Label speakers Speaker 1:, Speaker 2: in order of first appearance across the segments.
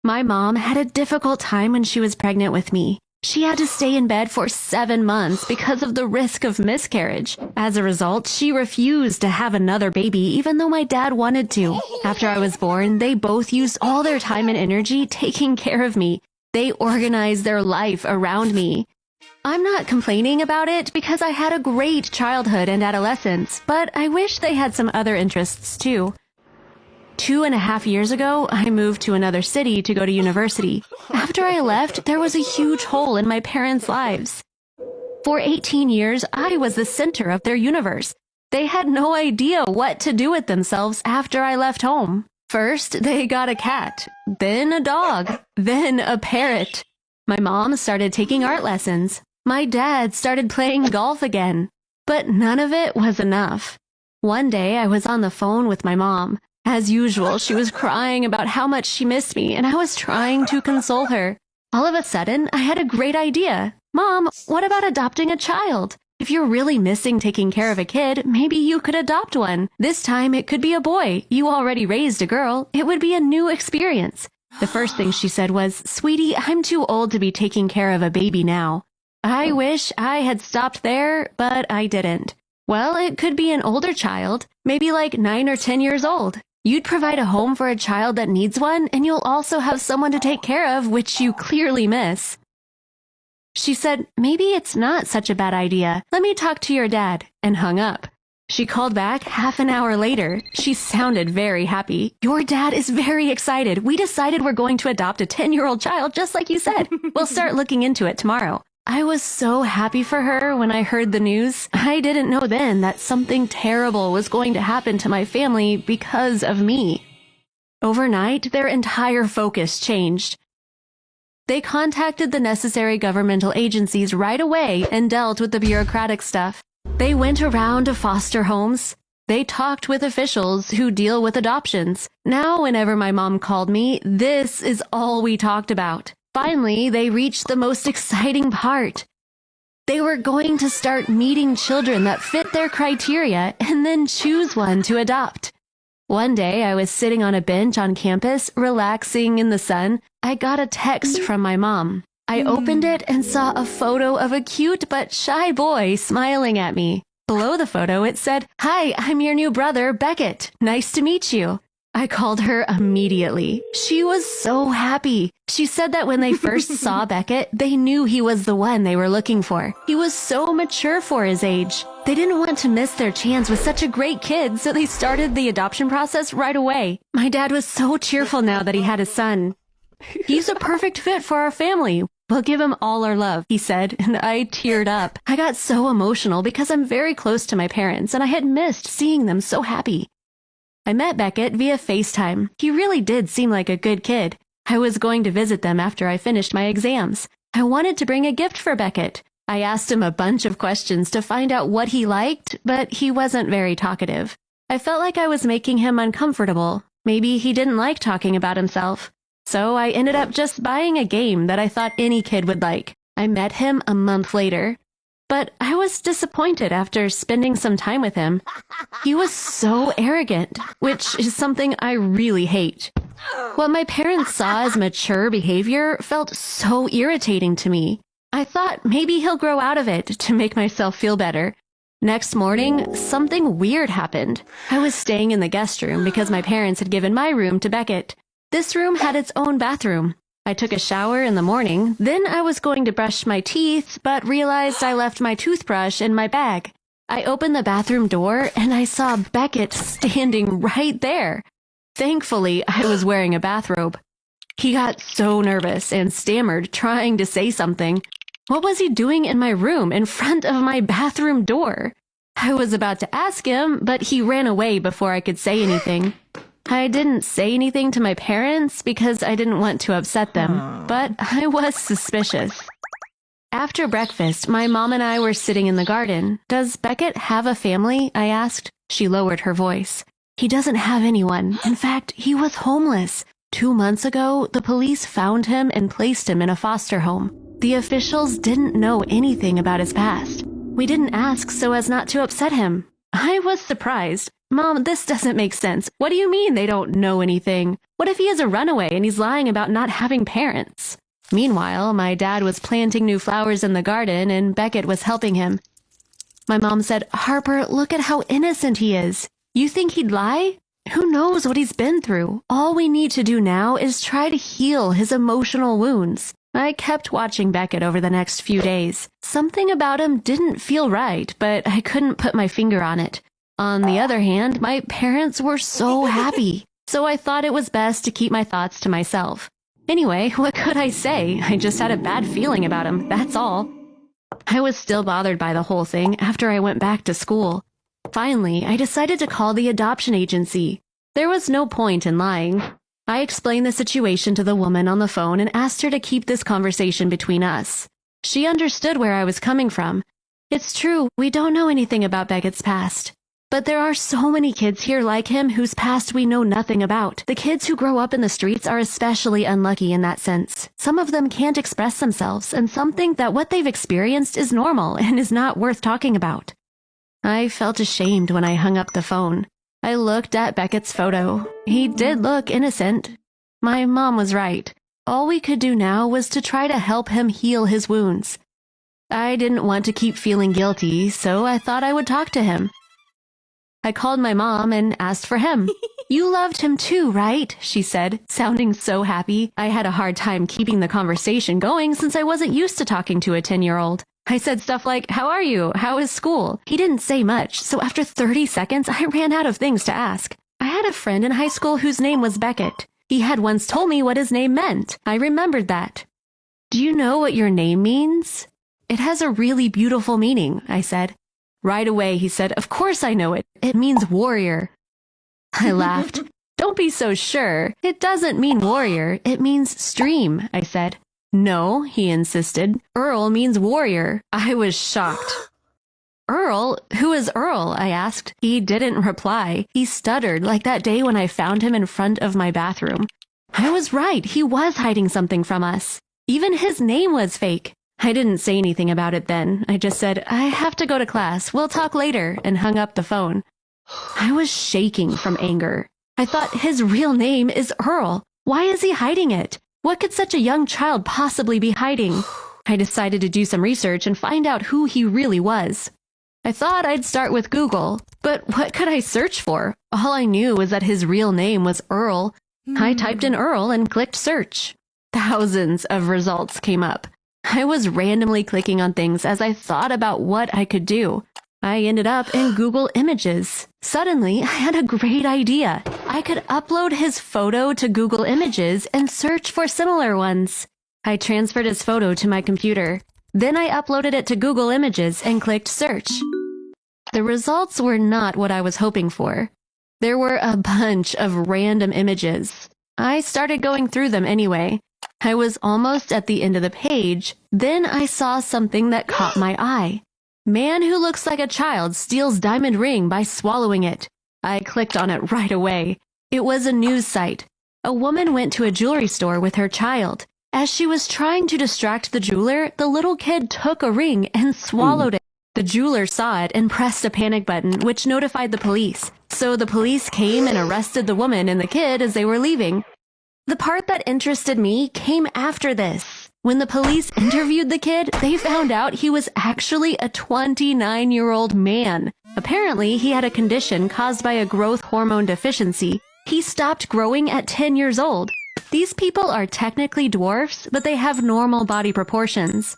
Speaker 1: My mom had a difficult time when she was pregnant with me. She had to stay in bed for 7 months because of the risk of miscarriage. As a result, she refused to have another baby even though my dad wanted to. After I was born, they both used all their time and energy taking care of me. They organized their life around me. I'm not complaining about it because I had a great childhood and adolescence, but I wish they had some other interests too. 2.5 years ago, I moved to another city to go to university. After I left, there was a huge hole in my parents' lives. For 18 years, I was the center of their universe. They had no idea what to do with themselves after I left home. First, they got a cat, then a dog, then a parrot. My mom started taking art lessons. My dad started playing golf again. But none of it was enough. One day, I was on the phone with my mom. As usual, she was crying about how much she missed me, and I was trying to console her. All of a sudden, I had a great idea. Mom, what about adopting a child? If you're really missing taking care of a kid, maybe you could adopt one. This time, it could be a boy. You already raised a girl. It would be a new experience. The first thing she said was, "Sweetie, I'm too old to be taking care of a baby now." I wish I had stopped there, but I didn't. Well, it could be an older child, maybe like 9 or 10 years old. You'd provide a home for a child that needs one, and you'll also have someone to take care of, which you clearly miss. She said, "Maybe it's not such a bad idea. Let me talk to your dad," and hung up. She called back half an hour later. She sounded very happy. "Your dad is very excited. We decided we're going to adopt a 10-year-old child, just like you said. We'll start looking into it tomorrow." I was so happy for her when I heard the news. I didn't know then that something terrible was going to happen to my family because of me. Overnight, their entire focus changed. They contacted the necessary governmental agencies right away and dealt with the bureaucratic stuff. They went around to foster homes. They talked with officials who deal with adoptions. Now, whenever my mom called me, this is all we talked about. Finally, they reached the most exciting part. They were going to start meeting children that fit their criteria and then choose one to adopt. One day, I was sitting on a bench on campus, relaxing in the sun. I got a text from my mom. I opened it and saw a photo of a cute but shy boy smiling at me. Below the photo, it said, "Hi, I'm your new brother, Beckett. Nice to meet you." I called her immediately. She was so happy. She said that when they first saw Beckett, they knew he was the one they were looking for. He was so mature for his age. They didn't want to miss their chance with such a great kid, so they started the adoption process right away. My dad was so cheerful now that he had a son. "He's a perfect fit for our family. We'll give him all our love," he said, and I teared up. I got so emotional because I'm very close to my parents, and I had missed seeing them so happy. I met Beckett via FaceTime. He really did seem like a good kid. I was going to visit them after I finished my exams. I wanted to bring a gift for Beckett. I asked him a bunch of questions to find out what he liked, but he wasn't very talkative. I felt like I was making him uncomfortable. Maybe he didn't like talking about himself. So I ended up just buying a game that I thought any kid would like. I met him a month later. But I was disappointed after spending some time with him. He was so arrogant, which is something I really hate. What my parents saw as mature behavior felt so irritating to me. I thought maybe he'll grow out of it to make myself feel better. Next morning, something weird happened. I was staying in the guest room because my parents had given my room to Beckett. This room had its own bathroom. I took a shower in the morning, then I was going to brush my teeth, but realized I left my toothbrush in my bag. I opened the bathroom door and I saw Beckett standing right there. Thankfully, I was wearing a bathrobe. He got so nervous and stammered, trying to say something. What was he doing in my room in front of my bathroom door? I was about to ask him, but he ran away before I could say anything. I didn't say anything to my parents because I didn't want to upset them, but I was suspicious. After breakfast, my mom and I were sitting in the garden. "Does Beckett have a family?" I asked. She lowered her voice. "He doesn't have anyone. In fact, he was homeless. 2 months ago, the police found him and placed him in a foster home. The officials didn't know anything about his past. We didn't ask so as not to upset him." I was surprised. Mom, this doesn't make sense. What do you mean they don't know anything? What if he is a runaway and he's lying about not having parents? Meanwhile, my dad was planting new flowers in the garden and Beckett was helping him. My mom said, Harper, look at how innocent he is. You think he'd lie? Who knows what he's been through? All we need to do now is try to heal his emotional wounds. I kept watching Beckett over the next few days. Something about him didn't feel right, but I couldn't put my finger on it. On the other hand, my parents were so happy, so I thought it was best to keep my thoughts to myself. Anyway, what could I say? I just had a bad feeling about him, that's all. I was still bothered by the whole thing after I went back to school. Finally, I decided to call the adoption agency. There was no point in lying. I explained the situation to the woman on the phone and asked her to keep this conversation between us. She understood where I was coming from. It's true, we don't know anything about Beckett's past. But there are so many kids here like him whose past we know nothing about. The kids who grow up in the streets are especially unlucky in that sense. Some of them can't express themselves, and some think that what they've experienced is normal and is not worth talking about. I felt ashamed when I hung up the phone. I looked at Beckett's photo. He did look innocent. My mom was right. All we could do now was to try to help him heal his wounds. I didn't want to keep feeling guilty, so I thought I would talk to him. I called my mom and asked for him. You loved him too, right? She said, sounding so happy. I had a hard time keeping the conversation going since I wasn't used to talking to a 10-year-old. I said stuff like, how are you? How is school? He didn't say much, so after 30 seconds, I ran out of things to ask. I had a friend in high school whose name was Beckett. He had once told me what his name meant. I remembered that. Do you know what your name means? It has a really beautiful meaning, I said. Right away, he said, of course I know it. It means warrior. I laughed. Don't be so sure. It doesn't mean warrior. It means stream, I said. No, he insisted. Earl means warrior. I was shocked. Earl? Who is Earl? I asked. He didn't reply. He stuttered like that day when I found him in front of my bathroom. I was right. He was hiding something from us. Even his name was fake. I didn't say anything about it then. I just said, I have to go to class. We'll talk later, and hung up the phone. I was shaking from anger. I thought his real name is Earl. Why is he hiding it? What could such a young child possibly be hiding? I decided to do some research and find out who he really was. I thought I'd start with Google, but what could I search for? All I knew was that his real name was Earl. I typed in Earl and clicked search. Thousands of results came up. I was randomly clicking on things as I thought about what I could do. I ended up in Google Images. Suddenly, I had a great idea. I could upload his photo to Google Images and search for similar ones. I transferred his photo to my computer. Then I uploaded it to Google Images and clicked search. The results were not what I was hoping for. There were a bunch of random images. I started going through them anyway. I was almost at the end of the page. Then I saw something that caught my eye. Man who looks like a child steals diamond ring by swallowing it. I clicked on it right away. It was a news site. A woman went to a jewelry store with her child. As she was trying to distract the jeweler, the little kid took a ring and swallowed it. The jeweler saw it and pressed a panic button, which notified the police. So the police came and arrested the woman and the kid as they were leaving. The part that interested me came after this. When the police interviewed the kid, they found out he was actually a 29-year-old man. Apparently, he had a condition caused by a growth hormone deficiency. He stopped growing at 10 years old. These people are technically dwarfs, but they have normal body proportions.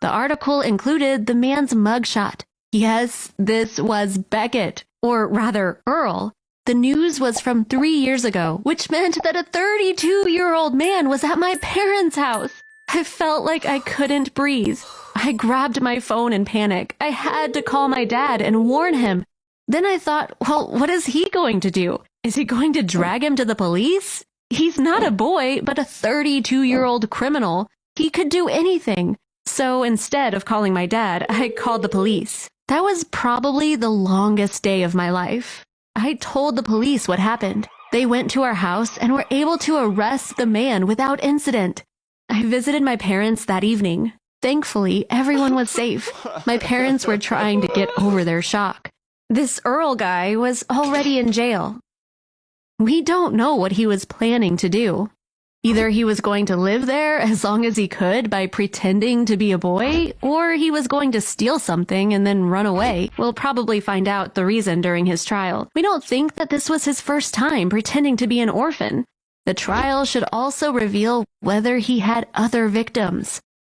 Speaker 1: The article included the man's mugshot. Yes, this was Beckett, or rather, Earl. The news was from 3 years ago, which meant that a 32-year-old man was at my parents' house. I felt like I couldn't breathe. I grabbed my phone in panic. I had to call my dad and warn him. Then I thought, well, what is he going to do? Is he going to drag him to the police? He's not a boy, but a 32-year-old criminal. He could do anything. So instead of calling my dad, I called the police. That was probably the longest day of my life. I told the police what happened. They went to our house and were able to arrest the man without incident. I visited my parents that evening. Thankfully, everyone was safe. My parents were trying to get over their shock. This Earl guy was already in jail. We don't know what he was planning to do. Either he was going to live there as long as he could by pretending to be a boy, or he was going to steal something and then run away. We'll probably find out the reason during his trial. We don't think that this was his first time pretending to be an orphan. The trial should also reveal whether he had other victims.